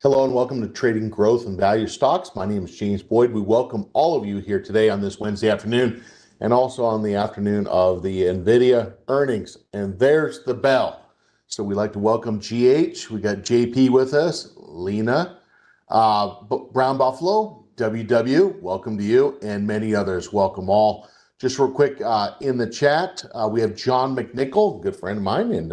Hello and welcome to Trading Growth and Value Stocks. My name is James Boyd. We welcome all of you here today on this Wednesday afternoon and also on the afternoon of the NVIDIA earnings. And there's the bell. So we'd like to welcome GH. We got JP with us, Lena, Brown Buffalo, WW, welcome to you, and many others. Welcome all. Just real quick, in the chat, we have John McNichol, a good friend of mine, and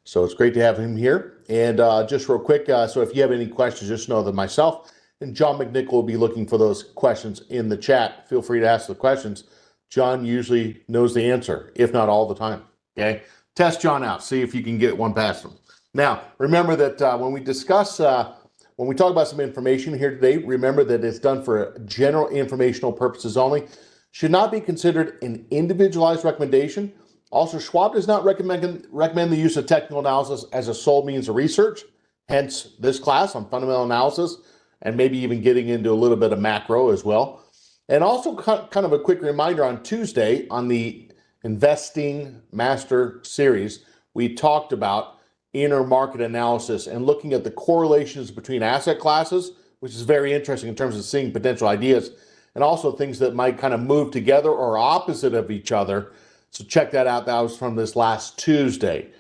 so it's great to have him here. And just real quick, so if you have any questions, just know that myself and John McNichol will be looking for those questions in the chat. Feel free to ask the questions. John usually knows the answer, if not all the time, okay? Test John out, see if you can get one past him. Now, remember that when we discuss, when we talk about some information here today, remember that it's done for general informational purposes only. Should not be considered an individualized recommendation. Also, Schwab does not recommend the use of technical analysis as a sole means of research, hence this class on fundamental analysis and maybe even getting into a little bit of macro as well. And also kind of a quick reminder, on Tuesday on the Investing Master Series, we talked about inner market analysis and looking at the correlations between asset classes, which is very interesting in terms of seeing potential ideas and also things that might kind of move together or opposite of each other. So check that out. That was from this last Tuesday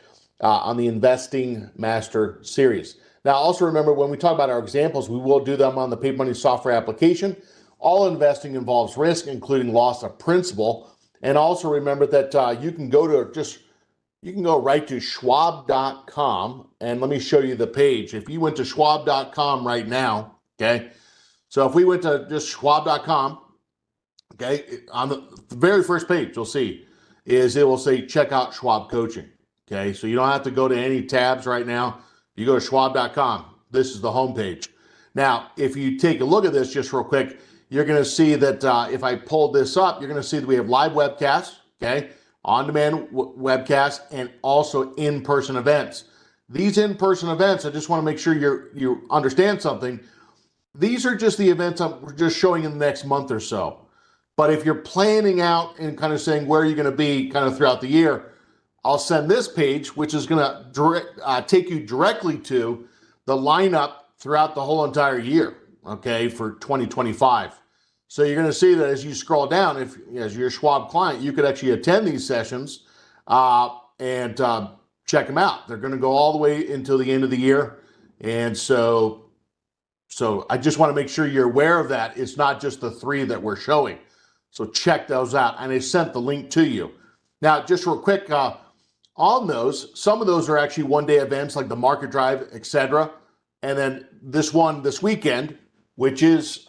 on the Investing Master Series. Now, also remember, when we talk about our examples, we will do them on the Paper Money software application. All investing involves risk, including loss of principal. And also remember that you can go right to schwab.com, and let me show you the page. If you went to schwab.com right now, okay, so if we went to just schwab.com, okay, on the very first page, you'll see is it will say check out Schwab coaching. Okay, so you don't have to go to any tabs right now. You go to schwab.com. This is the homepage. Now, if you take a look at this just real quick, you're going to see that if I pull this up, you're going to see that we have live webcasts, okay, on-demand webcasts, and also in-person events. These in-person events, I just want to make sure you understand something. These are just the events we're just showing in the next month or so. But if you're planning out and kind of saying where you're going to be kind of throughout the year, I'll send this page, which is going to take you directly to the lineup throughout the whole entire year, okay, for 2025. So you're going to see that as you scroll down, as you're a Schwab client, you could actually attend these sessions and check them out. They're going to go all the way until the end of the year. And so I just want to make sure you're aware of that. It's not just the 3 that we're showing. So check those out, and I sent the link to you. Now, just real quick, on those, some of those are actually one-day events like the Market Drive, etc. And then this one this weekend, which is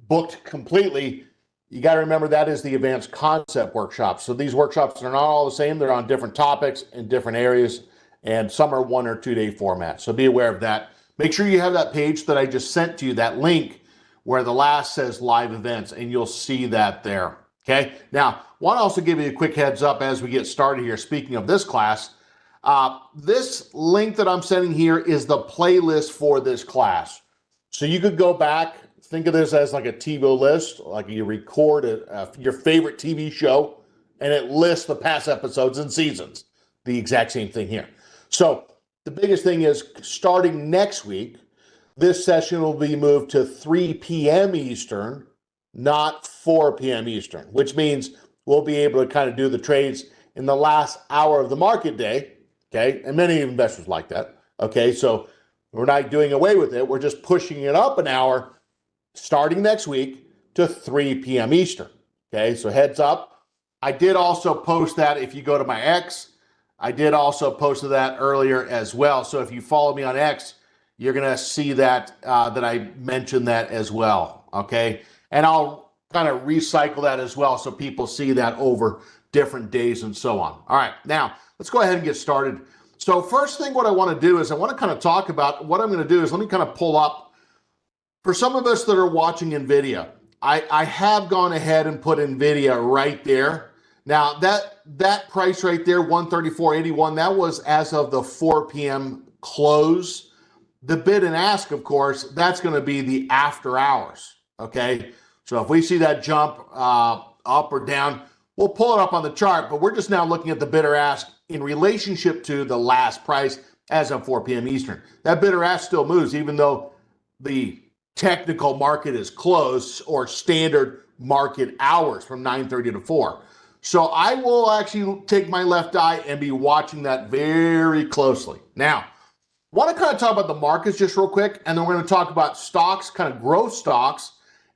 booked completely, you got to remember that is the Advanced Concept Workshop. So these workshops are not all the same. They're on different topics in different areas, and some are 1 or 2 day format. So be aware of that. Make sure you have that page that I just sent to you, that link, where the last says live events, and you'll see that there, okay? Now, want to also give you a quick heads up as we get started here. Speaking of this class, this link that I'm sending here is the playlist for this class. So you could go back, think of this as like a TiVo list, like you record your favorite TV show, and it lists the past episodes and seasons. The exact same thing here. So the biggest thing is starting next week, this session will be moved to 3 p.m. Eastern, not 4 p.m. Eastern, which means we'll be able to kind of do the trades in the last hour of the market day, okay? And many investors like that, okay? So we're not doing away with it. We're just pushing it up an hour starting next week to 3 p.m. Eastern, okay? So heads up. I did also post that if you go to my X. I did also post that earlier as well. So if you follow me on X, you're going to see that that I mentioned that as well, okay? And I'll kind of recycle that as well so people see that over different days and so on. All right, now let's go ahead and get started. So first thing what I want to do is I want to kind of talk about what I'm going to do is let me kind of pull up. For some of us that are watching NVIDIA, I have gone ahead and put NVIDIA right there. Now that price right there, 134.81, that was as of the 4 p.m. close. The bid and ask, of course, that's going to be the after hours, okay? So if we see that jump up or down, we'll pull it up on the chart, but we're just now looking at the bid or ask in relationship to the last price as of 4 p.m. Eastern. That bid or ask still moves, even though the technical market is closed, or standard market hours from 9:30 to 4. So I will actually take my left eye and be watching that very closely. Now, I want to kind of talk about the markets just real quick, and then we're going to talk about stocks, kind of growth stocks,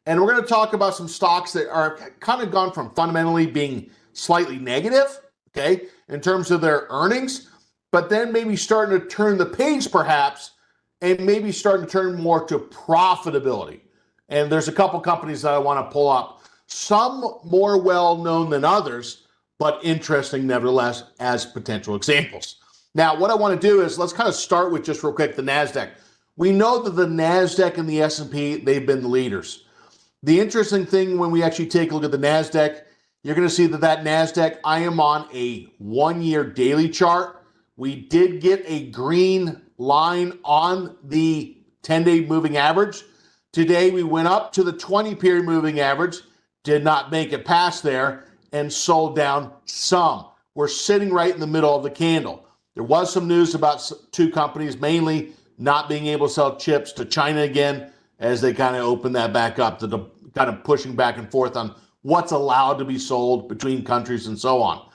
and we're going to talk about some stocks that are kind of gone from fundamentally being slightly negative, okay, in terms of their earnings, but then maybe starting to turn the page perhaps, and maybe starting to turn more to profitability. And there's a couple companies that I want to pull up, some more well-known than others, but interesting nevertheless as potential examples. Now, what I want to do is let's kind of start with just real quick the NASDAQ. We know that the NASDAQ and the S&P, they've been the leaders. The interesting thing when we actually take a look at the NASDAQ, you're going to see that NASDAQ, I am on a 1-year daily chart. We did get a green line on the 10-day moving average. Today, we went up to the 20-period moving average, did not make it past there, and sold down some. We're sitting right in the middle of the candle. There was some news about two companies mainly not being able to sell chips to China again as they kind of open that back up, to the kind of pushing back and forth on what's allowed to be sold between countries and so on.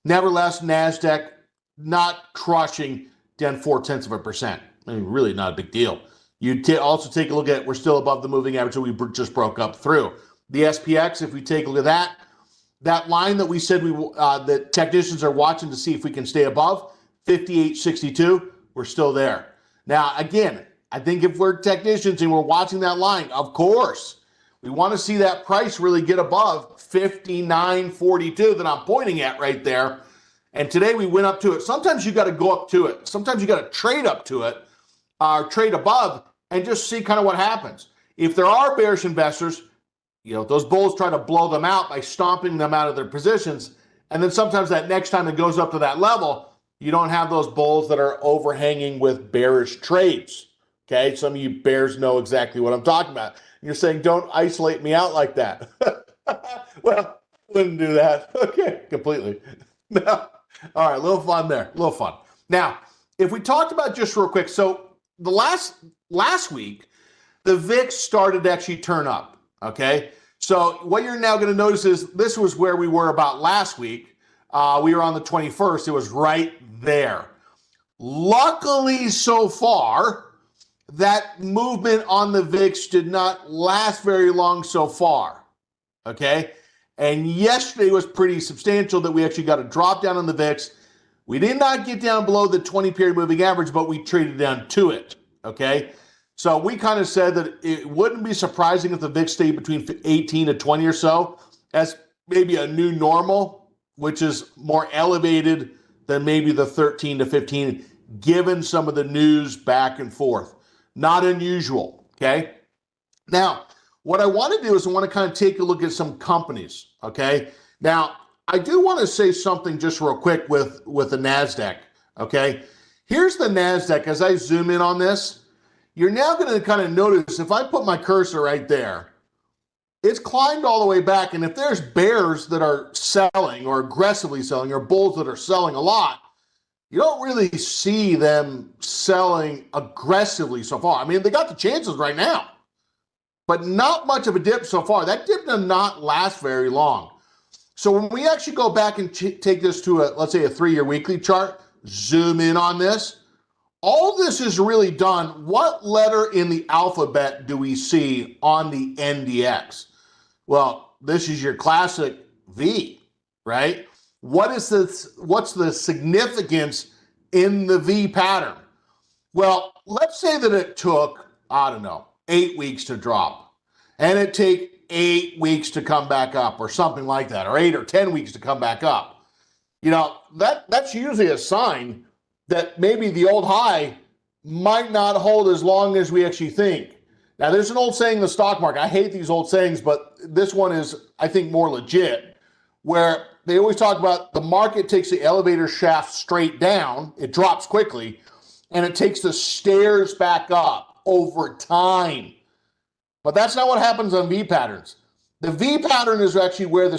Nevertheless, NASDAQ not crushing down 0.4%. I mean, really not a big deal. You also take a look at, we're still above the moving average that we just broke up through. The SPX, if we take a look at that line that we said that technicians are watching to see if we can stay above, 58.62, we're still there. Now, again, I think if we're technicians and we're watching that line, of course, we want to see that price really get above 59.42 that I'm pointing at right there. And today we went up to it. Sometimes you got to go up to it. Sometimes you got to trade up to it, or trade above, and just see kind of what happens. If there are bearish investors, those bulls try to blow them out by stomping them out of their positions. And then sometimes that next time it goes up to that level, you don't have those bulls that are overhanging with bearish trades. Okay, some of you bears know exactly what I'm talking about. You're saying, don't isolate me out like that. Well, I wouldn't do that. Okay, completely. No. All right, a little fun there, a little fun. Now, if we talked about just real quick, so the last week, the VIX started to actually turn up, okay? So what you're now going to notice is this was where we were about last week. We were on the 21st. It was right there. Luckily, so far, that movement on the VIX did not last very long so far, okay? And yesterday was pretty substantial that we actually got a drop down on the VIX. We did not get down below the 20-period moving average, but we traded down to it, okay? So we kind of said that it wouldn't be surprising if the VIX stayed between 18 to 20 or so as maybe a new normal, which is more elevated than maybe the 13 to 15, given some of the news back and forth. Not unusual, okay? Now, what I want to do is I want to kind of take a look at some companies, okay? Now, I do want to say something just real quick with the NASDAQ, okay? Here's the NASDAQ. As I zoom in on this, you're now going to kind of notice, if I put my cursor right there, it's climbed all the way back. And if there's bears that are selling or aggressively selling, or bulls that are selling a lot, you don't really see them selling aggressively so far. I mean, they got the chances right now, but not much of a dip so far. That dip did not last very long. So when we actually go back and take this to let's say a 3-year weekly chart, zoom in on this, all this is really done. What letter in the alphabet do we see on the NDX? Well, this is your classic V, right? What's the significance in the V pattern? Well, let's say that it took, 8 weeks to drop, and it take 8 weeks to come back up, or something like that, or 8 or 10 weeks to come back up. That's usually a sign that maybe the old high might not hold as long as we actually think. Now, there's an old saying in the stock market. I hate these old sayings, but this one is, I think, more legit, where they always talk about the market takes the elevator shaft straight down, it drops quickly, and it takes the stairs back up over time. But that's not what happens on V patterns. The V pattern is actually where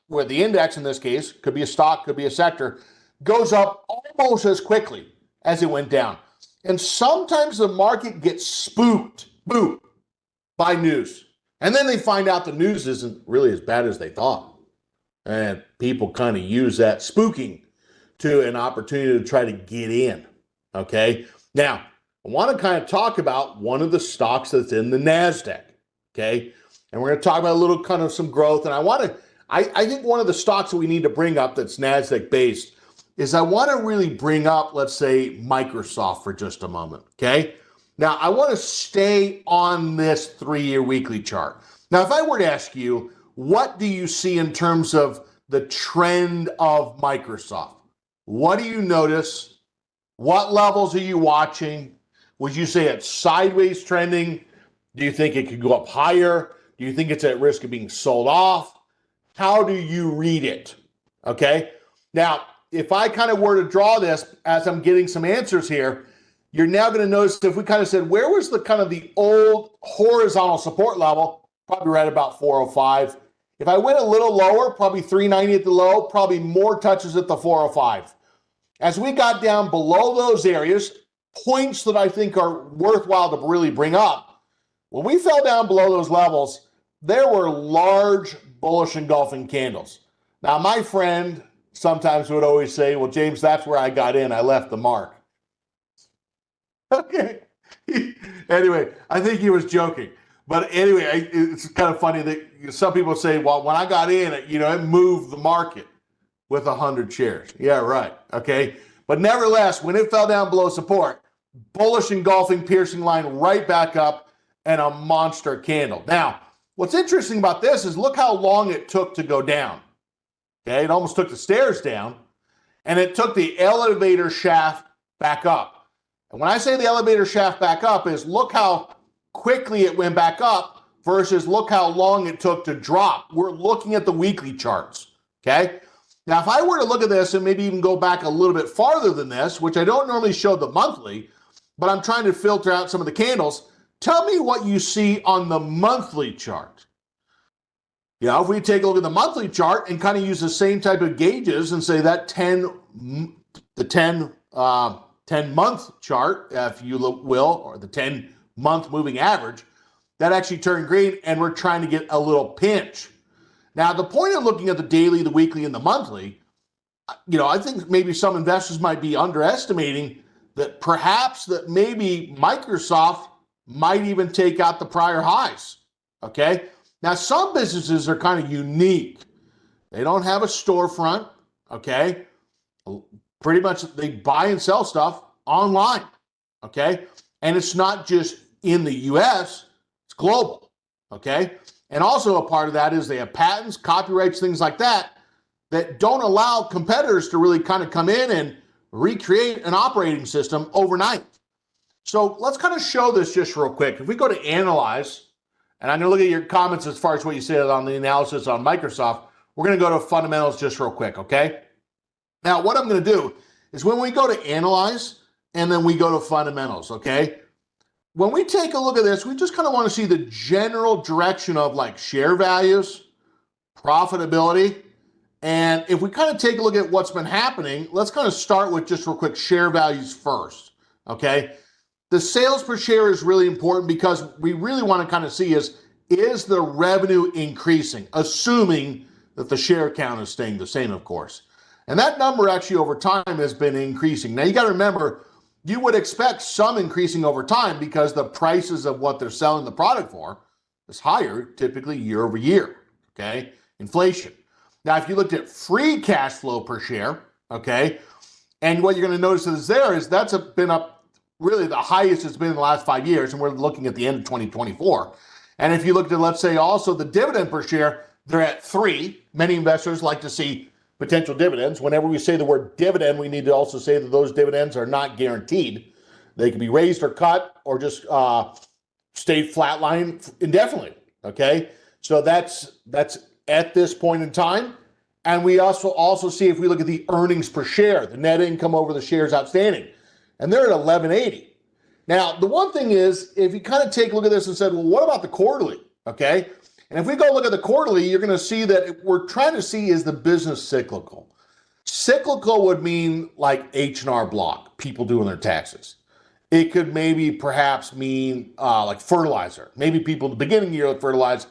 where the index in this case, could be a stock, could be a sector, goes up almost as quickly as it went down. And sometimes the market gets spooked by news. And then they find out the news isn't really as bad as they thought. And people kind of use that spooking to an opportunity to try to get in. Okay. Now, I want to kind of talk about one of the stocks that's in the NASDAQ. Okay. And we're going to talk about a little kind of some growth. And I think one of the stocks that we need to bring up that's NASDAQ based is I want to really bring up, let's say, Microsoft for just a moment. Okay. Now, I want to stay on this 3-year weekly chart. Now, if I were to ask you, what do you see in terms of the trend of Microsoft? What do you notice? What levels are you watching? Would you say it's sideways trending? Do you think it could go up higher? Do you think it's at risk of being sold off? How do you read it? Okay. Now, if I kind of were to draw this as I'm getting some answers here, you're now going to notice if we kind of said, where was the kind of the old horizontal support level? Probably right about 405. If I went a little lower, probably 390 at the low, probably more touches at the 405. As we got down below those areas, points that I think are worthwhile to really bring up, when we fell down below those levels, there were large bullish engulfing candles. Now, my friend sometimes would always say, well, James, that's where I got in. I left the mark. Okay. Anyway, I think he was joking. But anyway, it's kind of funny that some people say, well, when I got in, it moved the market with 100 shares. Yeah, right. Okay. But nevertheless, when it fell down below support, bullish engulfing piercing line right back up and a monster candle. Now, what's interesting about this is look how long it took to go down. Okay. It almost took the stairs down and it took the elevator shaft back up. And when I say the elevator shaft back up is look how quickly it went back up versus look how long it took to drop. We're looking at the weekly charts, okay? Now, if I were to look at this and maybe even go back a little bit farther than this, which I don't normally show the monthly, but I'm trying to filter out some of the candles, tell me what you see on the monthly chart. If we take a look at the monthly chart and kind of use the same type of gauges and say that 10-month chart, if you will, or the 10-month moving average, that actually turned green and we're trying to get a little pinch. Now, the point of looking at the daily, the weekly, and the monthly, I think maybe some investors might be underestimating that perhaps that maybe Microsoft might even take out the prior highs, okay? Now, some businesses are kind of unique. They don't have a storefront, okay? Pretty much they buy and sell stuff online, okay? And it's not just in the US, it's global, okay? And also a part of that is they have patents, copyrights, things like that, that don't allow competitors to really kind of come in and recreate an operating system overnight. So let's kind of show this just real quick. If we go to analyze, and I'm going to look at your comments as far as what you said on the analysis on Microsoft, we're going to go to fundamentals just real quick, okay? Now, what I'm going to do is when we go to analyze and then we go to fundamentals, okay? When we take a look at this, we just kind of want to see the general direction of like share values, profitability. And if we kind of take a look at what's been happening, let's kind of start with just real quick share values first, okay? The sales per share is really important because we really want to kind of see is the revenue increasing, assuming that the share count is staying the same, of course. And that number actually over time has been increasing. Now you got to remember, you would expect some increasing over time because the prices of what they're selling the product for is higher, typically year over year, okay? Inflation. Now, if you looked at free cash flow per share, okay, and what you're going to notice is that's been up really the highest it's been in the last 5 years, and we're looking at the end of 2024. And if you looked at, let's say, also the dividend per share, they're at 3. Many investors like to see potential dividends. Whenever we say the word dividend, we need to also say that those dividends are not guaranteed. They can be raised or cut or just stay flatline indefinitely, okay? So that's at this point in time. And we also see if we look at the earnings per share, the net income over the shares outstanding, and they're at 1180. Now, the one thing is, if you kind of take a look at this and said, well, what about the quarterly, okay? And if we go look at the quarterly, you're going to see that we're trying to see is the business cyclical. Cyclical would mean like H&R Block, people doing their taxes. It could maybe perhaps mean like fertilizer. Maybe people at the beginning of the year fertilize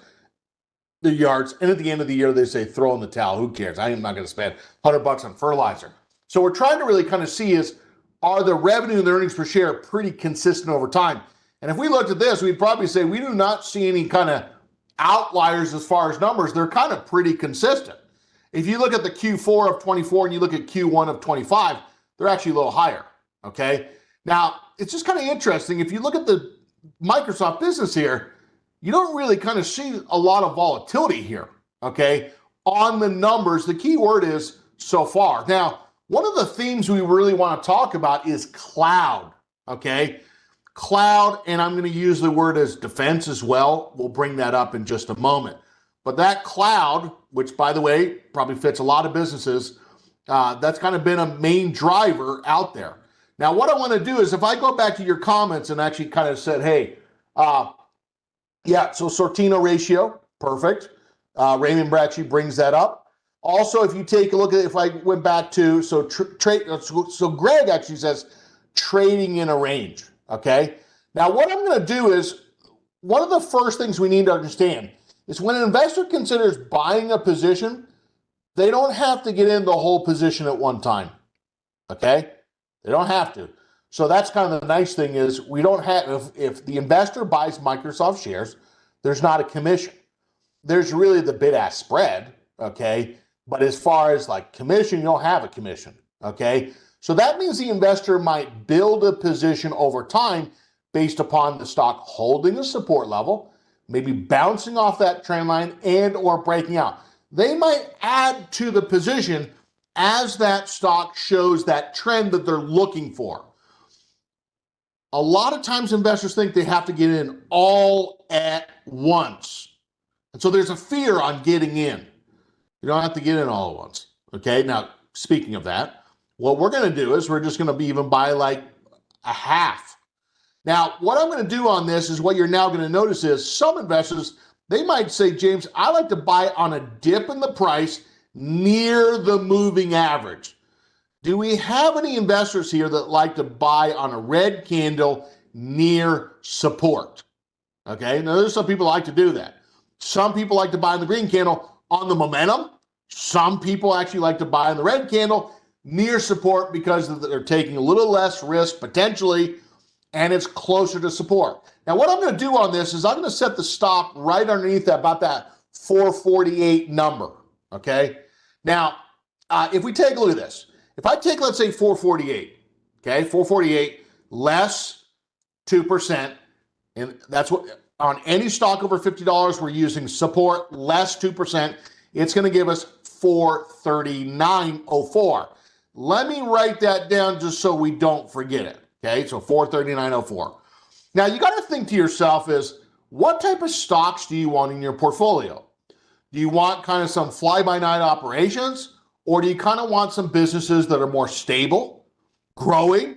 their yards, and at the end of the year they say throw in the towel. Who cares? I am not going to spend $100 on fertilizer. So we're trying to really kind of see is, are the revenue and the earnings per share pretty consistent over time? And if we looked at this, we'd probably say we do not see any kind of outliers as far as numbers. They're kind of pretty consistent. If you look at the Q4 of 24 and you look at Q1 of 25, they're actually a little higher, okay? Now, it's just kind of interesting. If you look at the Microsoft business here, you don't really kind of see a lot of volatility here, okay, on the numbers. The key word is so far. Now, one of the themes we really want to talk about is cloud, okay? Cloud, and I'm going to use the word as defense as well. We'll bring that up in just a moment. But that cloud, which by the way, probably fits a lot of businesses, that's kind of been a main driver out there. Now, what I want to do is if I go back to your comments and actually kind of said, hey, yeah, so Sortino ratio, perfect. Raymond Bracci brings that up. Also, if you take a look at it, if I went back to, so Greg actually says trading in a range, okay? Now, what I'm going to do is, one of the first things we need to understand is when an investor considers buying a position, they don't have to get in the whole position at one time, okay? They don't have to. So that's kind of the nice thing is we don't have, if the investor buys Microsoft shares, there's not a commission. There's really the bid-ask spread, okay? But as far as like commission, you don't have a commission, okay? So that means the investor might build a position over time based upon the stock holding a support level, maybe bouncing off that trend line and or breaking out. They might add to the position as that stock shows that trend that they're looking for. A lot of times investors think they have to get in all at once. And so there's a fear on getting in. You don't have to get in all at once. Okay, now speaking of that, what we're going to do is we're just going to be even buy like a half. Now, what I'm going to do on this is what you're now going to notice is some investors, they might say, James, I like to buy on a dip in the price near the moving average. Do we have any investors here that like to buy on a red candle near support? Okay, now there's some people like to do that. Some people like to buy in the green candle on the momentum. Some people actually like to buy in the red candle near support because they're taking a little less risk potentially, and it's closer to support. Now, what I'm going to do on this is I'm going to set the stop right underneath that, about that 448 number, okay? Now, if we take a look at this, if I take, let's say, 448, okay, 448 less 2%, and that's what, on any stock over $50, we're using support less 2%, it's going to give us 439.04. Let me write that down just so we don't forget it. Okay, so 439.04. Now you got to think to yourself is, what type of stocks do you want in your portfolio? Do you want kind of some fly-by-night operations, or do you kind of want some businesses that are more stable, growing,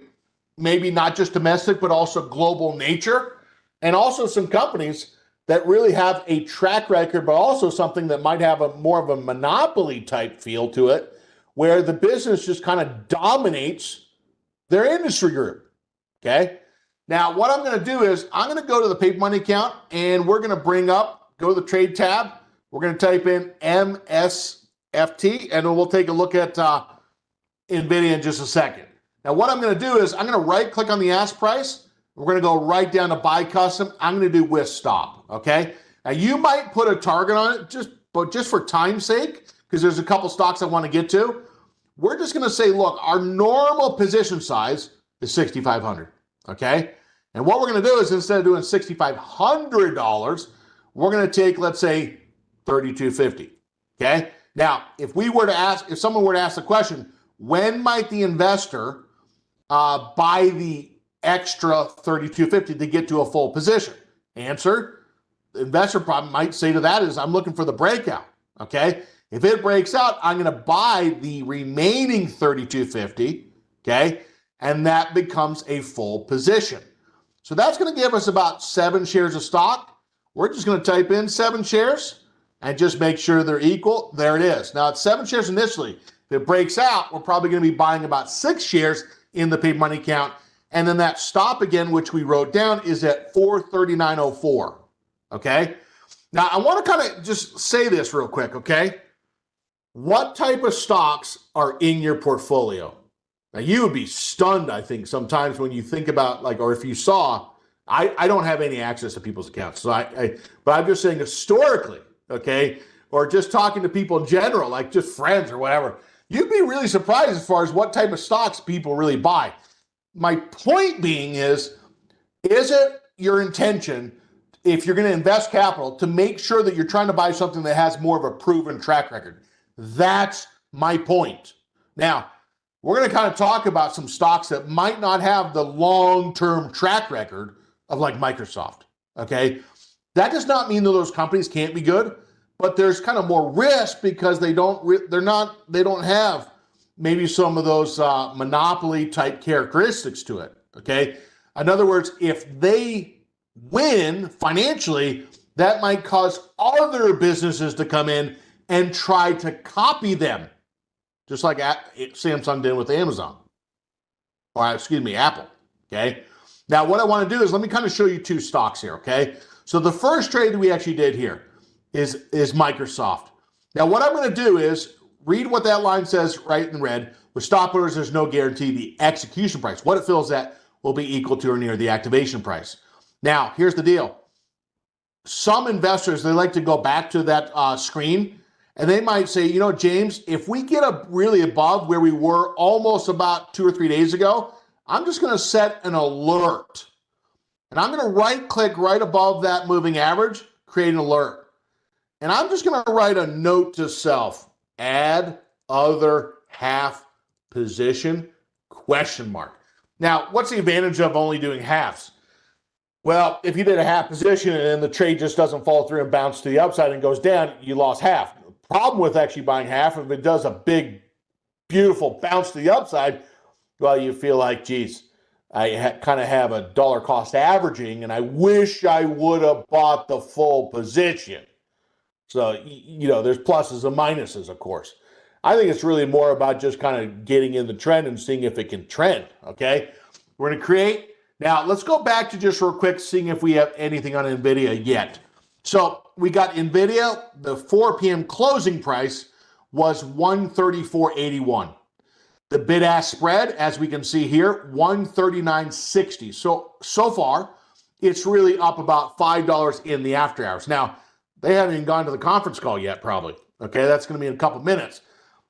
maybe not just domestic, but also global nature, and also some companies that really have a track record, but also something that might have a more of a monopoly type feel to it, where the business just kind of dominates their industry group? Okay. Now, what I'm going to do is I'm going to go to the paper money account and we're going to go to the trade tab. We're going to type in MSFT and then we'll take a look at NVIDIA in just a second. Now, what I'm going to do is I'm going to right click on the ask price. We're going to go right down to buy custom. I'm going to do with stop. Okay. Now, you might put a target on it but just for time's sake, because there's a couple stocks I want to get to. We're just going to say, look, our normal position size is $6,500, okay? And what we're going to do is instead of doing $6,500, we're going to take, let's say, $3,250, okay? Now, if someone were to ask the question, when might the investor buy the extra $3,250 to get to a full position? Answer, the investor probably might say to that is, I'm looking for the breakout, okay? If it breaks out, I'm going to buy the remaining $3,250, okay? And that becomes a full position. So that's going to give us about 7 shares of stock. We're just going to type in 7 shares and just make sure they're equal. There it is. Now it's 7 shares initially. If it breaks out, we're probably going to be buying about 6 shares in the paper money account. And then that stop again, which we wrote down, is at 439.04. Okay. Now I want to kind of just say this real quick. Okay. What type of stocks are in your portfolio? Now you would be stunned, I think, sometimes when you think about or if you saw, I don't have any access to people's accounts. So but I'm just saying historically, okay, or just talking to people in general, like just friends or whatever, you'd be really surprised as far as what type of stocks people really buy. My point being is it your intention, if you're going to invest capital, to make sure that you're trying to buy something that has more of a proven track record? That's my point. Now, we're going to kind of talk about some stocks that might not have the long-term track record of like Microsoft, okay? That does not mean that those companies can't be good, but there's kind of more risk because they don't have maybe some of those monopoly type characteristics to it, okay? In other words, if they win financially, that might cause other businesses to come in and try to copy them, just like Samsung did with Amazon, or excuse me, Apple, okay? Now, what I want to do is let me kind of show you 2 stocks here, okay? So the first trade that we actually did here is Microsoft. Now, what I'm going to do is read what that line says right in red. With stop orders, there's no guarantee the execution price, what it fills at, will be equal to or near the activation price. Now, here's the deal. Some investors, they like to go back to that screen, and they might say, you know, James, if we get really above where we were almost about 2 or 3 days ago, I'm just going to set an alert. And I'm going to right-click right above that moving average, create an alert. And I'm just going to write a note to self, add other half position, ? Now, what's the advantage of only doing halves? Well, if you did a half position and then the trade just doesn't fall through and bounce to the upside and goes down, you lost half. The problem with actually buying half, if it does a big, beautiful bounce to the upside, well, you feel like, geez, I kind of have a dollar cost averaging, and I wish I would have bought the full position. So, you know, there's pluses and minuses, of course. I think it's really more about just kind of getting in the trend and seeing if it can trend, okay? We're going to create. Now, let's go back to just real quick, seeing if we have anything on NVIDIA yet. So we got NVIDIA, the 4 p.m. closing price was 134.81. The bid-ask spread, as we can see here, 139.60. So far, it's really up about $5 in the after hours. Now, they haven't even gone to the conference call yet, probably. Okay, that's going to be in a couple minutes.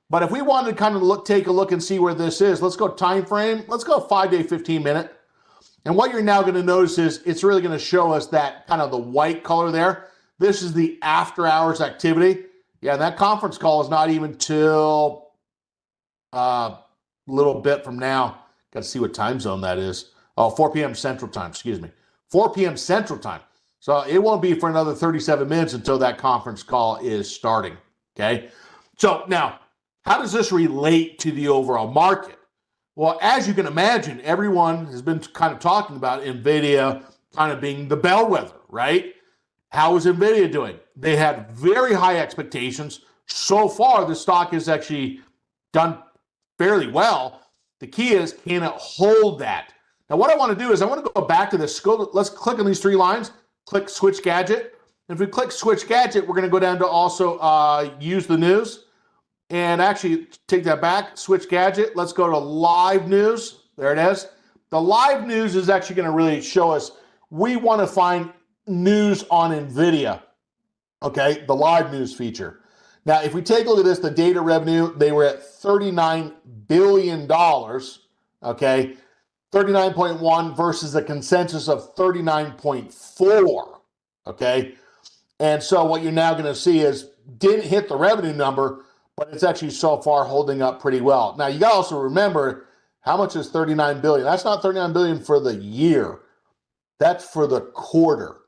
But if we wanted to kind of take a look and see where this is, let's go time frame. Let's go 5-day, 15-minute. And what you're now going to notice is it's really going to show us that kind of the white color there. This is the after hours activity. Yeah, that conference call is not even till little bit from now. Got to see what time zone that is. Oh, 4 p.m. Central Time, excuse me. 4 p.m. Central Time. So it won't be for another 37 minutes until that conference call is starting, okay? So now, how does this relate to the overall market? Well, as you can imagine, everyone has been kind of talking about NVIDIA kind of being the bellwether, right? How is NVIDIA doing? They had very high expectations. So far, the stock has actually done fairly well. The key is, can it hold that? Now, what I want to do is I want to go back to this. Let's click on these 3 lines, click Switch Gadget. And if we click Switch Gadget, we're going to go down to also use the news. And actually, take that back, Switch Gadget. Let's go to Live News. There it is. The Live News is actually going to really show us, we want to find news on NVIDIA. Okay, the Live News feature. Now, if we take a look at this, the data revenue, they were at $39 billion, okay? 39.1 versus a consensus of 39.4, okay? And so what you're now going to see is didn't hit the revenue number, but it's actually so far holding up pretty well. Now, you got to also remember, how much is $39 billion? That's not $39 billion for the year. That's for the quarter,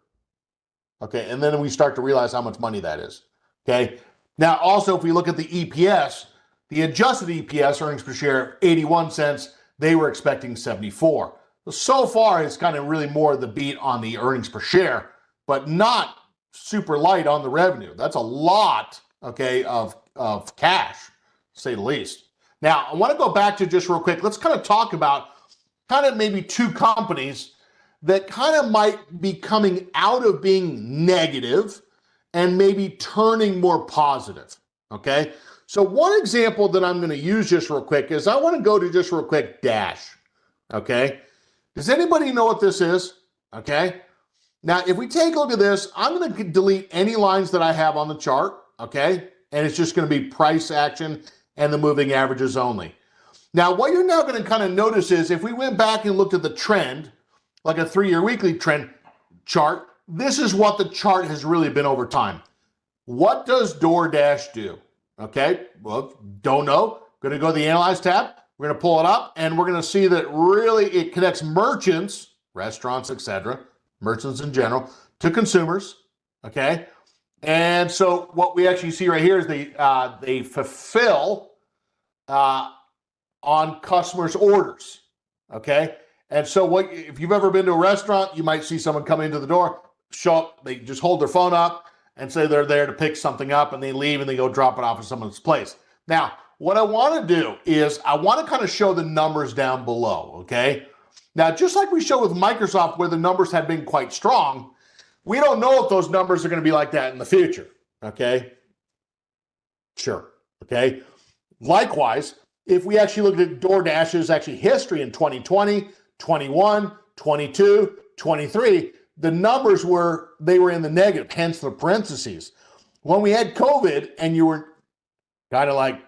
okay? And then we start to realize how much money that is, okay? Now, also, if we look at the EPS, the adjusted EPS, earnings per share, 81 cents, they were expecting 74. So far, it's kind of really more the beat on the earnings per share, but not super light on the revenue. That's a lot, okay, of cash. say the least. Now, I want to go back to just real quick. Let's kind of talk about kind of maybe two companies that kind of might be coming out of being negative and maybe turning more positive, okay? So one example that I'm going to use just real quick is I want to go to just real quick Dash, okay? Does anybody know what this is, okay? Now, if we take a look at this, I'm going to delete any lines that I have on the chart, okay? And it's just going to be price action and the moving averages only. Now, what you're now going to kind of notice is if we went back and looked at the trend, like a 3-year weekly trend chart, this is what the chart has really been over time. What does DoorDash do? Okay, well, don't know. Going to go to the Analyze tab. We're going to pull it up, and we're going to see that really it connects merchants, restaurants, etc., merchants in general, to consumers, okay? And so what we actually see right here is they fulfill on customers' orders, okay? And so if you've ever been to a restaurant, you might see someone come into the door, show up, they just hold their phone up and say they're there to pick something up, and they leave and they go drop it off at someone's place. Now, what I want to do is I want to kind of show the numbers down below, okay? Now, just like we showed with Microsoft where the numbers had been quite strong, we don't know if those numbers are going to be like that in the future, okay? Sure, okay? Likewise, if we actually look at DoorDash's actually history in 2020, 21, 22, 23, the numbers were in the negative, hence the parentheses. When we had COVID and you were kind of like,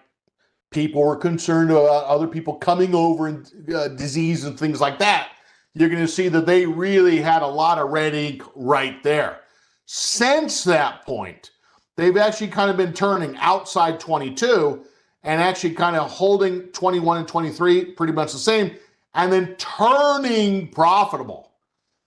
people were concerned about other people coming over and disease and things like that, you're going to see that they really had a lot of red ink right there. Since that point, they've actually kind of been turning outside 22 and actually kind of holding 21 and 23 pretty much the same, and then turning profitable.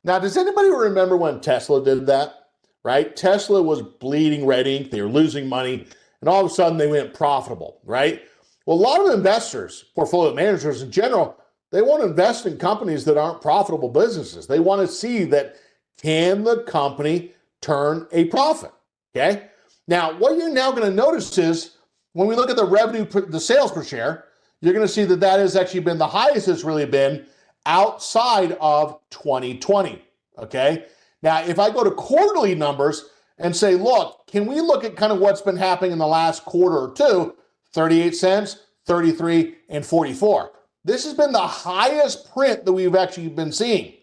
Now, does anybody remember when Tesla did that, right? Tesla was bleeding red ink, they were losing money, and all of a sudden they went profitable, right? Well, a lot of investors, portfolio managers in general, they want to invest in companies that aren't profitable businesses. They want to see that, can the company turn a profit, okay? Now, what you're now going to notice is when we look at the revenue, the sales per share, you're going to see that that has actually been the highest it's really been outside of 2020, okay? Now, if I go to quarterly numbers and say, look, can we look at kind of what's been happening in the last quarter or two, 38 cents, 33, and 44. This has been the highest print that we've actually been seeing,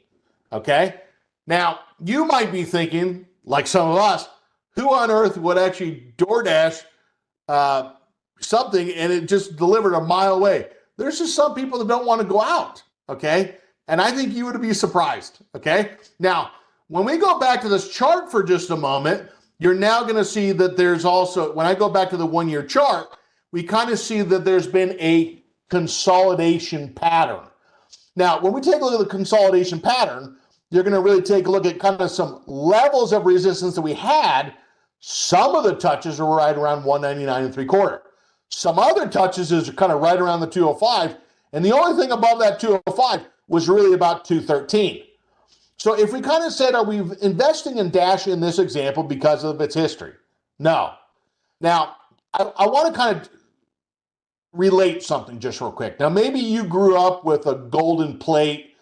okay? Now, you might be thinking, like some of us, who on earth would actually DoorDash something and it just delivered a mile away? There's just some people that don't want to go out, okay? And I think you would be surprised, okay? Now, when we go back to this chart for just a moment, you're now going to see that there's also, when I go back to the 1-year chart, we kind of see that there's been a consolidation pattern. Now, when we take a look at the consolidation pattern, you're going to really take a look at kind of some levels of resistance that we had. Some of the touches are right around 199 and 3/4. Some other touches is kind of right around the 205. And the only thing above that 205 was really about 213. So if we kind of said, are we investing in Dash in this example because of its history? No. Now, I want to kind of relate something just real quick. Now, maybe you grew up with a golden plate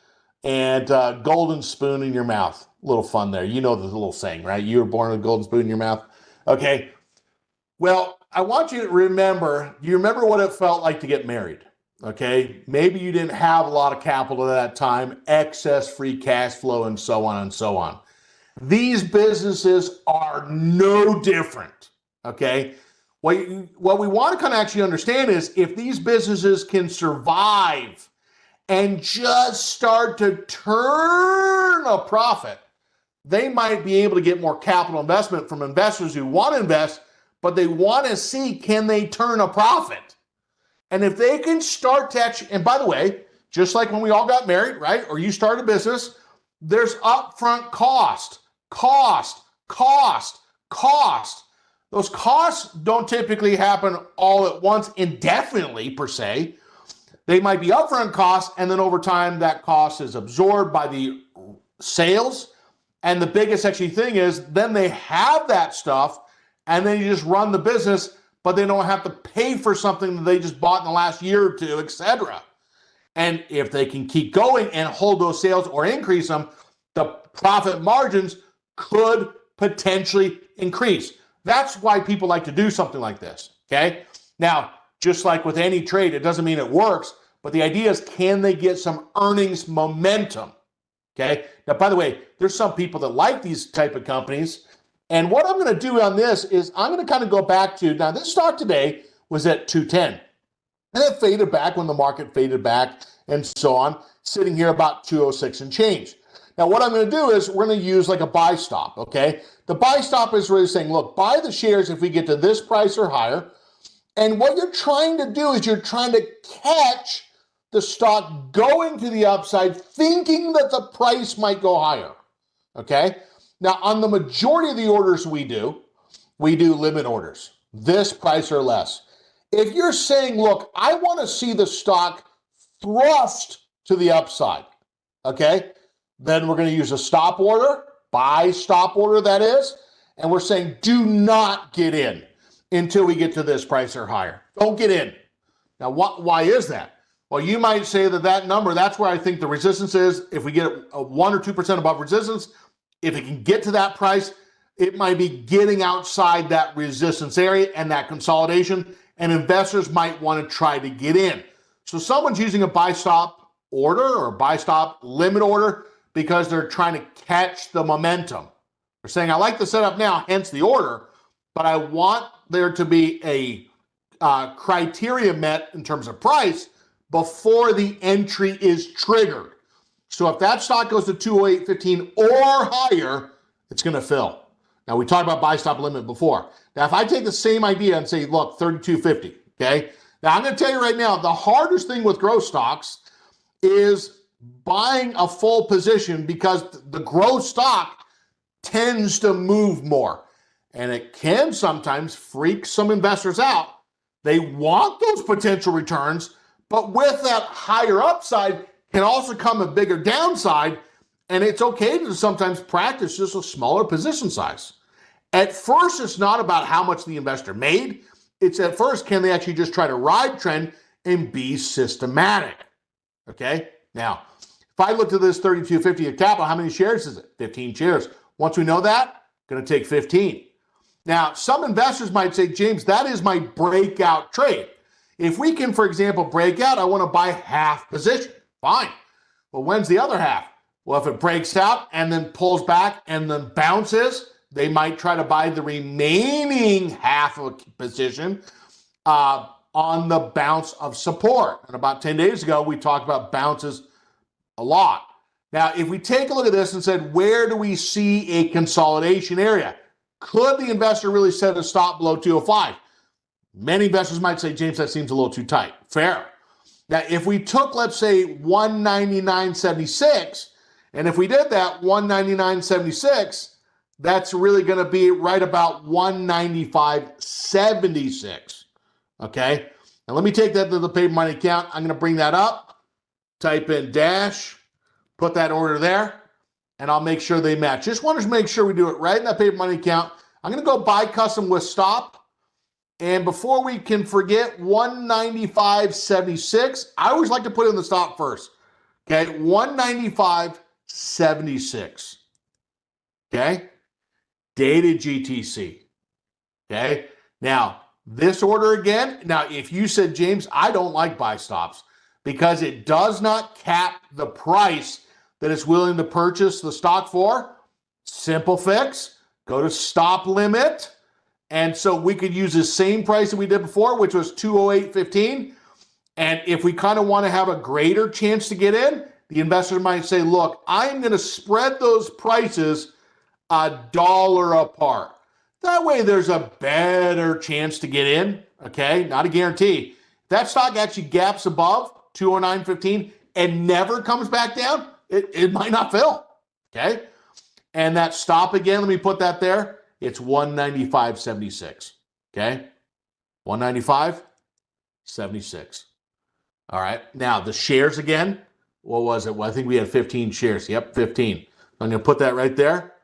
and a golden spoon in your mouth. A little fun there. You know the little saying, right? You were born with a golden spoon in your mouth. Okay. Well, I want you to remember, do you remember what it felt like to get married? Okay. Maybe you didn't have a lot of capital at that time, excess free cash flow, and so on and so on. These businesses are no different. Okay. What we want to kind of actually understand is if these businesses can survive and just start to turn a profit, they might be able to get more capital investment from investors who want to invest, but they want to see, can they turn a profit? And if they can start to actually, and by the way, just like when we all got married, right? Or you start a business, there's upfront cost. Those costs don't typically happen all at once indefinitely per se. They might be upfront costs, and then over time that cost is absorbed by the sales. And the biggest actually thing is then they have that stuff, and then you just run the business, but they don't have to pay for something that they just bought in the last year or two, etc. And if they can keep going and hold those sales or increase them, the profit margins could potentially increase. That's why people like to do something like this, okay? Now, just like with any trade, it doesn't mean it works, but the idea is, can they get some earnings momentum, okay? Now, by the way, there's some people that like these type of companies, and what I'm going to do on this is I'm going to kind of go back to, now this stock today was at 210, and it faded back when the market faded back and so on, sitting here about 206 and change. Now, what I'm going to do is we're going to use like a buy stop, okay? The buy stop is really saying, look, buy the shares if we get to this price or higher. And what you're trying to do is you're trying to catch the stock going to the upside, thinking that the price might go higher, okay? Now, on the majority of the orders we do limit orders, this price or less. If you're saying, look, I want to see the stock thrust to the upside, okay? Then we're going to use a stop order, buy stop order that is, and we're saying do not get in until we get to this price or higher. Don't get in. Now, why is that? Well, you might say that number, that's where I think the resistance is. If we get a 1 or 2% above resistance, if it can get to that price, it might be getting outside that resistance area and that consolidation, and investors might want to try to get in. So someone's using a buy stop order or buy stop limit order because they're trying to catch the momentum. They're saying, I like the setup now, hence the order, but I want there to be a criteria met in terms of price before the entry is triggered. So if that stock goes to 208.15 or higher, it's going to fill. Now, we talked about buy stop limit before. Now, if I take the same idea and say, look, 32.50, okay? Now, I'm going to tell you right now, the hardest thing with growth stocks is buying a full position because the growth stock tends to move more. And it can sometimes freak some investors out. They want those potential returns, but with that higher upside can also come a bigger downside. And it's okay to sometimes practice just a smaller position size. At first, it's not about how much the investor made. It's at first, can they actually just try to ride trend and be systematic? Okay. Now, if I look at this 32.50 of capital, how many shares is it? 15 shares. Once we know that, going to take 15. Now, some investors might say, James, that is my breakout trade. If we can, for example, break out, I want to buy half position. Fine. Well, when's the other half? Well, if it breaks out and then pulls back and then bounces, they might try to buy the remaining half of a position on the bounce of support. And about 10 days ago, we talked about bounces a lot. Now, if we take a look at this and said, where do we see a consolidation area? Could the investor really set a stop below 205? Many investors might say, James, that seems a little too tight. Fair. Now, if we took, let's say, 199.76, and if we did that, 199.76, that's really going to be right about 195.76. Okay? Now, let me take that to the paper money account. I'm going to bring that up, type in dash, put that order there, and I'll make sure they match. Just want to make sure we do it right in that paper money account. I'm going to go buy custom with stop. And before we can forget, 195.76. I always like to put in the stop first. Okay, 195.76. Okay, dated GTC. Okay, now this order again. Now, if you said, James, I don't like buy stops because it does not cap the price that it's willing to purchase the stock for, simple fix, go to stop limit. And so we could use the same price that we did before, which was 208.15. And if we kind of want to have a greater chance to get in, the investor might say, look, I'm going to spread those prices $1 apart. That way there's a better chance to get in, okay? Not a guarantee. If that stock actually gaps above 209.15 and never comes back down, it might not fill, okay? And that stop again, let me put that there. It's 195.76, okay? 195.76. All right, now the shares again, what was it? Well, I think we had 15 shares. Yep, 15. I'm going to put that right there.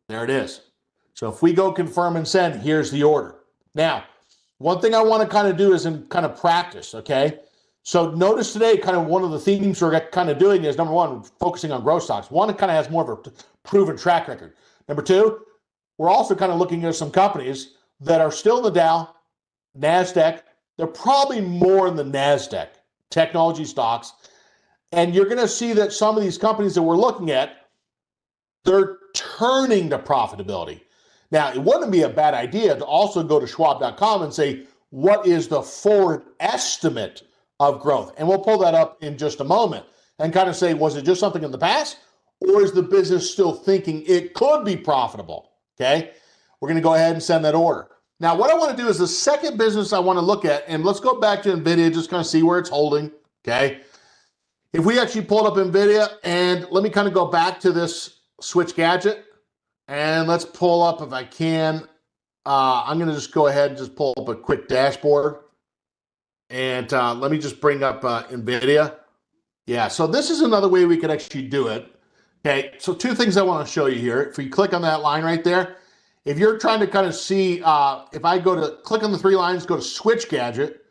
There it is. So if we go confirm and send, here's the order. Now, One thing I want to kind of do is in kind of practice, okay? So notice today, kind of one of the themes we're kind of doing is, number one, focusing on growth stocks. One, it kind of has more of a proven track record. Number two, we're also kind of looking at some companies that are still in the Dow, NASDAQ. They're probably more in the NASDAQ, technology stocks. And you're going to see that some of these companies that we're looking at, they're turning to profitability. Now, it wouldn't be a bad idea to also go to Schwab.com and say, what is the forward estimate of growth? And we'll pull that up in just a moment and kind of say, was it just something in the past? Or is the business still thinking it could be profitable? Okay, we're going to go ahead and send that order. Now, what I want to do is the second business I want to look at, and let's go back to NVIDIA, just kind of see where it's holding. Okay, if we actually pulled up NVIDIA, and let me kind of go back to this Switch Gadget, and let's pull up, if I can, I'm going to just go ahead and just pull up a quick dashboard. And let me just bring up NVIDIA. Yeah, so this is another way we could actually do it. Okay, so two things I want to show you here. If you click on that line right there, if you're trying to kind of see, if I go to click on the three lines, go to Switch Gadget,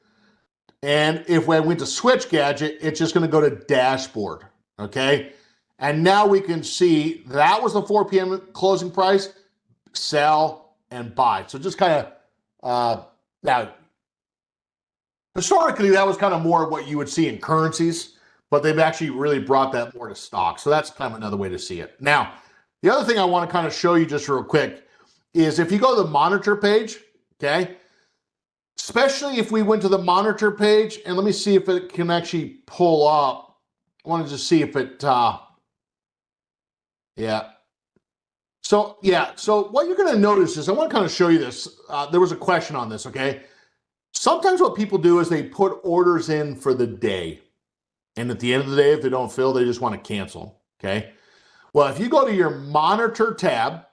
and if I went to Switch Gadget, it's just going to go to Dashboard. Okay, and now we can see that was the 4 p.m. closing price, sell and buy. So just kind of now. Historically, that was kind of more what you would see in currencies, but they've actually really brought that more to stock. So that's kind of another way to see it. Now, the other thing I want to kind of show you just real quick is if you go to the monitor page, okay, especially if we went to the monitor page, and let me see if it can actually pull up. I want to just see if it, yeah. So what you're going to notice is I want to kind of show you this. There was a question on this, okay? Sometimes what people do is they put orders in for the day. And at the end of the day, if they don't fill, they just want to cancel, okay? Well, if you go to your monitor tab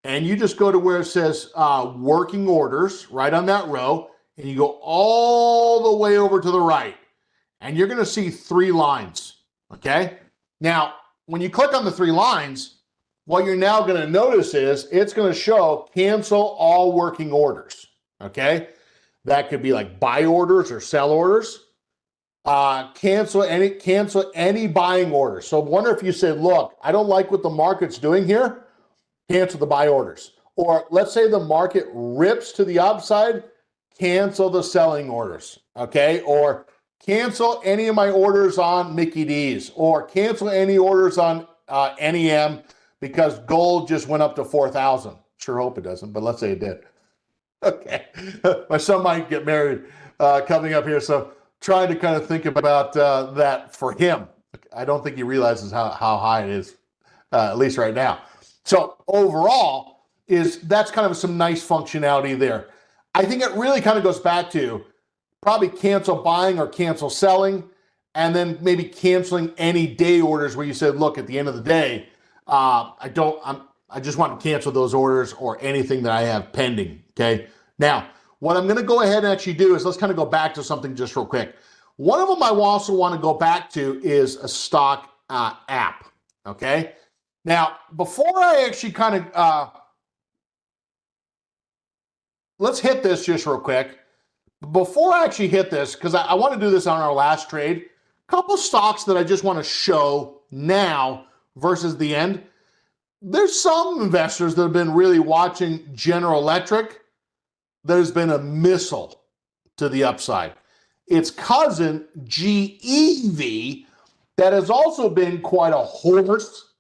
and you just go to where it says working orders, right on that row, and you go all the way over to the right, and you're going to see three lines, okay? Now, when you click on the three lines, what you're now going to notice is it's going to show cancel all working orders, okay? That could be like buy orders or sell orders. Cancel any buying orders. So I wonder if you said, look, I don't like what the market's doing here, cancel the buy orders. Or let's say the market rips to the upside, cancel the selling orders, okay? Or cancel any of my orders on Mickey D's, or cancel any orders on NEM because gold just went up to 4,000. Sure hope it doesn't, but let's say it did. Okay, my son might get married coming up here, so trying to kind of think about that for him. I don't think he realizes how high it is, at least right now. So overall, that's kind of some nice functionality there. I think it really kind of goes back to probably cancel buying or cancel selling, and then maybe canceling any day orders where you said, look, at the end of the day, I just want to cancel those orders or anything that I have pending, okay? Now, what I'm going to go ahead and actually do is let's kind of go back to something just real quick. One of them I also want to go back to is a stock app, okay? Now, before I actually kind of, let's hit this just real quick. Before I actually hit this, because I want to do this on our last trade, a couple stocks that I just want to show now versus the end. There's some investors that have been really watching General Electric. There's been a missile to the upside. Its cousin, GEV, that has also been quite a horse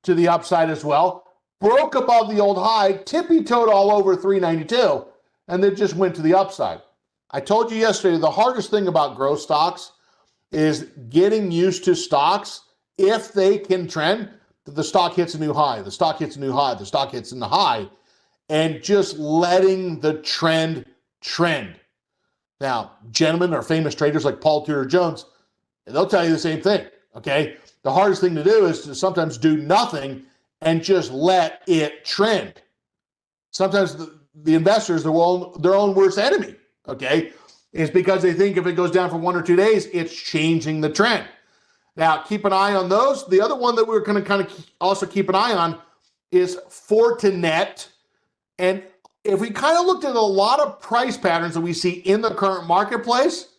to the upside as well, broke above the old high, tippy-toed all over 392, and then just went to the upside. I told you yesterday, the hardest thing about growth stocks is getting used to stocks if they can trend. The stock hits a new high, the stock hits a new high, the stock hits in the high, and just letting the trend trend. Now, gentlemen or famous traders like Paul Tudor Jones, they'll tell you the same thing, okay? The hardest thing to do is to sometimes do nothing and just let it trend. Sometimes the investors, their own worst enemy, okay? Is because they think if it goes down for 1 or 2 days, it's changing the trend. Now, keep an eye on those. The other one that we're going to kind of also keep an eye on is Fortinet. And if we kind of looked at a lot of price patterns that we see in the current marketplace,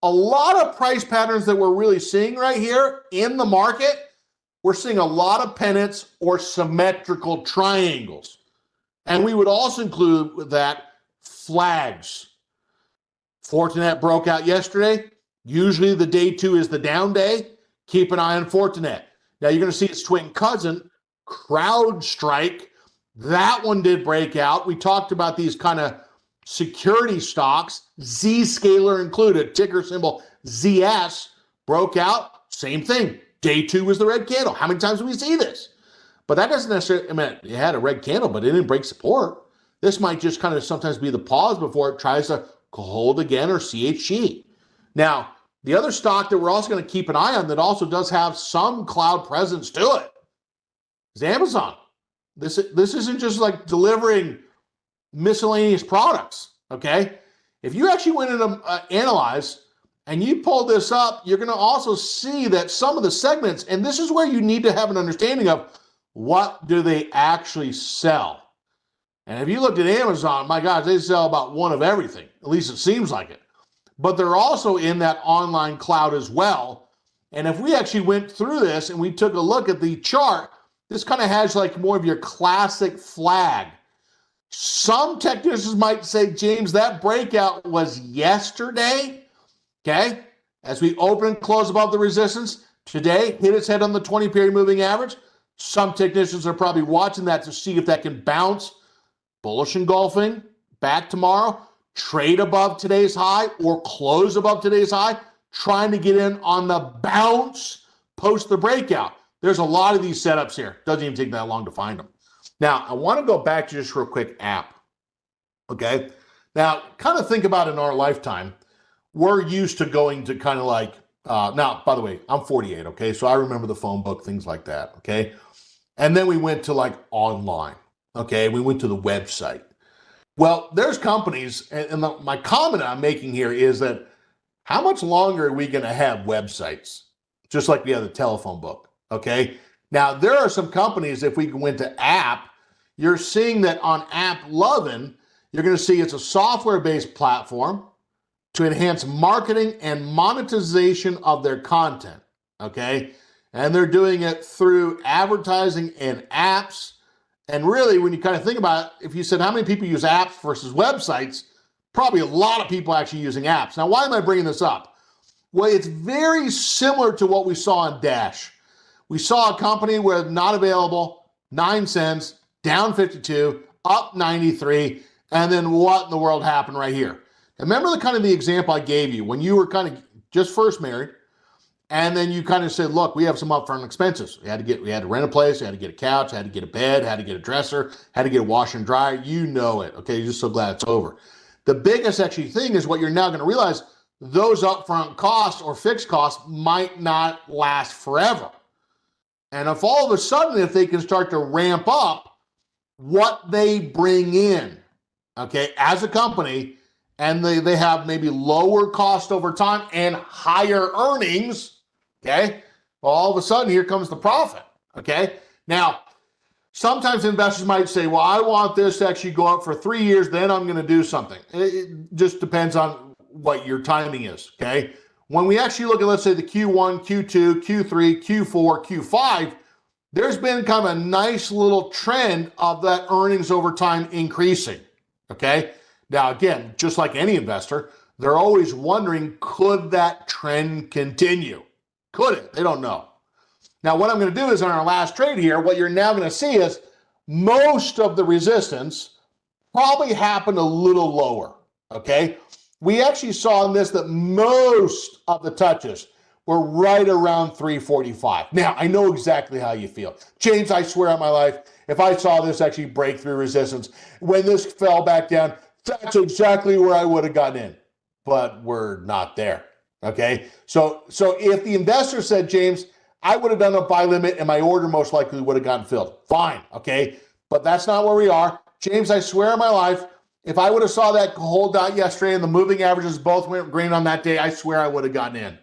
a lot of price patterns that we're really seeing right here in the market, we're seeing a lot of pennants or symmetrical triangles. And we would also include with that flags. Fortinet broke out yesterday. Usually the day two is the down day. Keep an eye on Fortinet. Now you're going to see its twin cousin, CrowdStrike. That one did break out. We talked about these kind of security stocks, Zscaler included, ticker symbol ZS, broke out. Same thing. Day two was the red candle. How many times do we see this? But that doesn't necessarily, I mean, it had a red candle, but it didn't break support. This might just kind of sometimes be the pause before it tries to hold again, or CHG. Now, the other stock that we're also going to keep an eye on that also does have some cloud presence to it is Amazon. This isn't just like delivering miscellaneous products, okay? If you actually went and analyze and you pull this up, you're going to also see that some of the segments, and this is where you need to have an understanding of what do they actually sell. And if you looked at Amazon, my gosh, they sell about one of everything. At least it seems like it. But they're also in that online cloud as well. And if we actually went through this and we took a look at the chart, this kind of has like more of your classic flag. Some technicians might say, James, that breakout was yesterday. Okay. As we open and close above the resistance, today hit its head on the 20-period moving average. Some technicians are probably watching that to see if that can bounce. Bullish engulfing back tomorrow, trade above today's high or close above today's high, trying to get in on the bounce post the breakout. There's a lot of these setups here. Doesn't even take that long to find them. Now, I want to go back to just real quick app. Okay. Now, kind of think about in our lifetime, we're used to going to kind of like, now, by the way, I'm 48. Okay. So I remember the phone book, things like that. Okay. And then we went to like online. Okay, we went to the website. Well, there's companies, and my comment I'm making here is that how much longer are we going to have websites? Just like we have the telephone book, okay? Now, there are some companies, if we went to app, you're seeing that on AppLovin, you're going to see it's a software-based platform to enhance marketing and monetization of their content, okay? And they're doing it through advertising and apps. And really, when you kind of think about it, if you said how many people use apps versus websites, probably a lot of people actually using apps. Now, why am I bringing this up? Well, it's very similar to what we saw on Dash. We saw a company where not available, 9 cents, down 52, up 93, and then what in the world happened right here? Remember the kind of the example I gave you when you were kind of just first married, and then you kind of said, look, we have some upfront expenses. We had to rent a place, we had to get a couch, had to get a bed, had to get a dresser, had to get a washer and dryer. You know it. Okay, you're just so glad it's over. The biggest actually thing is what you're now going to realize, those upfront costs or fixed costs might not last forever. And if all of a sudden, if they can start to ramp up what they bring in, okay, as a company, and they have maybe lower cost over time and higher earnings, okay, well, all of a sudden, here comes the profit, okay? Now, sometimes investors might say, well, I want this to actually go up for 3 years, then I'm going to do something. It just depends on what your timing is, okay? When we actually look at, let's say, the Q1, Q2, Q3, Q4, Q5, there's been kind of a nice little trend of that earnings over time increasing, okay? Now, again, just like any investor, they're always wondering, could that trend continue? Could it? They don't know. Now, what I'm going to do is on our last trade here, what you're now going to see is most of the resistance probably happened a little lower, okay? We actually saw in this that most of the touches were right around 345. Now, I know exactly how you feel. James, I swear on my life, if I saw this actually break through resistance, when this fell back down, that's exactly where I would have gotten in. But we're not there, okay? So if the investor said, James, I would have done a buy limit and my order most likely would have gotten filled. Fine, okay? But that's not where we are. James, I swear on my life, if I would have saw that hold out yesterday and the moving averages both went green on that day, I swear I would have gotten in,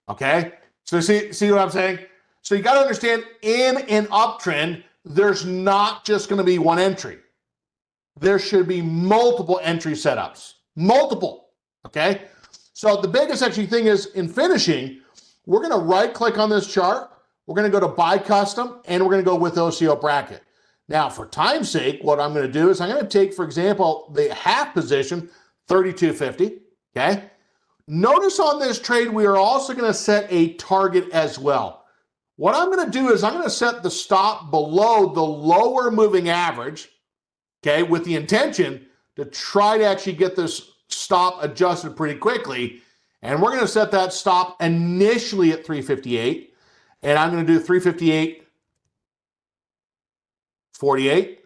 okay? So see what I'm saying? So you got to understand, in an uptrend, there's not just going to be one entry. there should be multiple entry setups. Multiple, okay? So the biggest actually thing is in finishing, we're going to right click on this chart. We're going to go to buy custom and we're going to go with OCO bracket. Now for time's sake, what I'm going to do is I'm going to take, for example, the half position, 32.50, okay? Notice on this trade, we are also going to set a target as well. What I'm going to do is I'm going to set the stop below the lower moving average, okay, with the intention to try to actually get this stop adjusted pretty quickly. And we're going to set that stop initially at 358. And I'm going to do 358.48.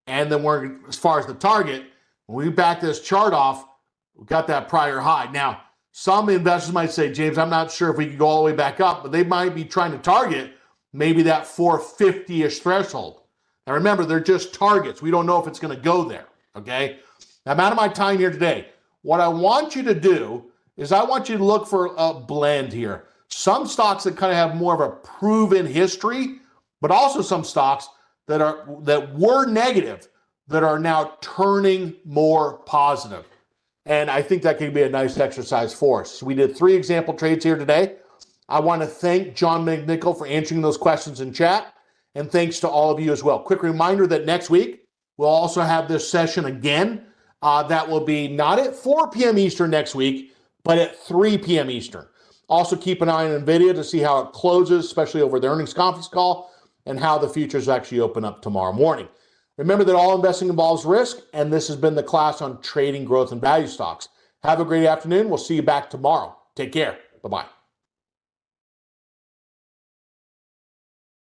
And then we're, as far as the target, when we back this chart off, we got that prior high. Now, some investors might say, James, I'm not sure if we can go all the way back up, but they might be trying to target maybe that 450-ish threshold. Now remember, they're just targets. We don't know if it's going to go there, okay? Now, I'm out of my time here today. What I want you to do is I want you to look for a blend here. Some stocks that kind of have more of a proven history, but also some stocks that were negative that are now turning more positive. And I think that could be a nice exercise for us. So we did 3 example trades here today. I want to thank John McNichol for answering those questions in chat. And thanks to all of you as well. Quick reminder that next week, we'll also have this session again. That will be not at 4 p.m. Eastern next week, but at 3 p.m. Eastern. Also keep an eye on NVIDIA to see how it closes, especially over the earnings conference call, and how the futures actually open up tomorrow morning. Remember that all investing involves risk, and this has been the class on trading growth and value stocks. Have a great afternoon. We'll see you back tomorrow. Take care. Bye-bye.